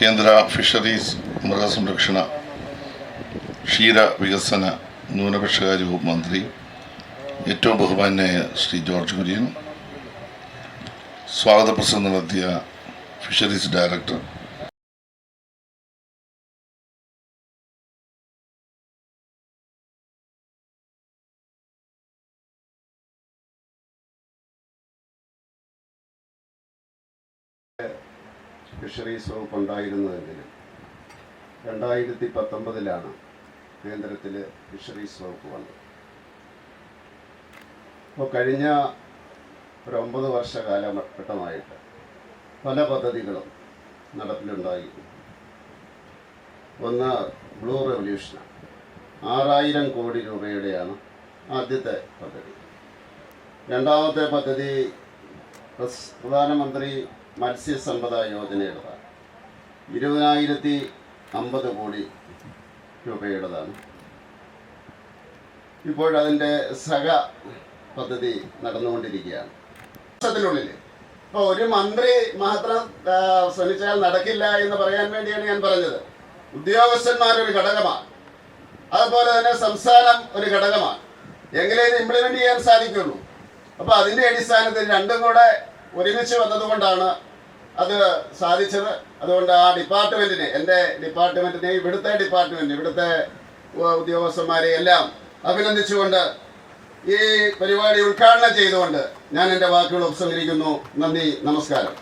കേന്ദ്ര ഫിഷറീസ്, മൃഗസംരക്ഷണ, ക്ഷീര വികസന, ന്യൂനപക്ഷകാര്യ വകുപ്പ് മന്ത്രി ഏറ്റവും ബഹുമാന്യനായ ശ്രീ ജോർജ് കുര്യൻ, സ്വാഗത പ്രസംഗം നടത്തിയ ഫിഷറീസ് ഡയറക്ടർ, ഫിഷറീസ് വകുപ്പ് ഉണ്ടായിരുന്നതെങ്കിൽ 2019 കേന്ദ്രത്തിൽ ഫിഷറീസ് വകുപ്പ് വന്നത്. അപ്പോൾ കഴിഞ്ഞ ഒരു 9 വർഷ കാലഘട്ടമായിട്ട് പല പദ്ധതികളും നടപ്പിലുണ്ടായി. ഒന്ന് ബ്ലൂ റെവല്യൂഷനാണ്. 6000 കോടി രൂപയുടെയാണ് ആദ്യത്തെ പദ്ധതി. രണ്ടാമത്തെ പദ്ധതി പ്രധാനമന്ത്രി മത്സ്യസമ്പദ യോജനയുടേതാണ്. 20,050 കോടി രൂപയുടേതാണ്. ഇപ്പോഴതിൻ്റെ സഹ പദ്ധതി നടന്നുകൊണ്ടിരിക്കുകയാണ്. വർഷത്തിനുള്ളിൽ ഇപ്പോൾ ഒരു മന്ത്രി മാത്രം ശ്രമിച്ചാൽ നടക്കില്ല എന്ന് പറയാൻ വേണ്ടിയാണ് ഞാൻ പറഞ്ഞത്. ഉദ്യോഗസ്ഥന്മാരൊരു ഘടകമാണ്, അതുപോലെ തന്നെ സംസ്ഥാനം ഒരു ഘടകമാണ്. എങ്കിലേ ഇത് ഇംപ്ലിമെൻ്റ് ചെയ്യാൻ സാധിക്കുള്ളൂ. അപ്പോൾ അതിൻ്റെ അടിസ്ഥാനത്തിൽ രണ്ടും കൂടെ ഒരുമിച്ച് വന്നതുകൊണ്ടാണ് അത് സാധിച്ചത്. അതുകൊണ്ട് ആ ഡിപ്പാർട്ട്മെൻറ്റിനെ, എൻ്റെ ഡിപ്പാർട്ട്മെൻറ്റിനെ, ഇവിടുത്തെ ഉദ്യോഗസ്ഥന്മാരെ എല്ലാം അഭിനന്ദിച്ചുകൊണ്ട് ഈ പരിപാടി ഉദ്ഘാടനം ചെയ്തുകൊണ്ട് ഞാൻ എൻ്റെ വാക്കുകൾ ഉപസംഹരിക്കുന്നു. നന്ദി, നമസ്കാരം.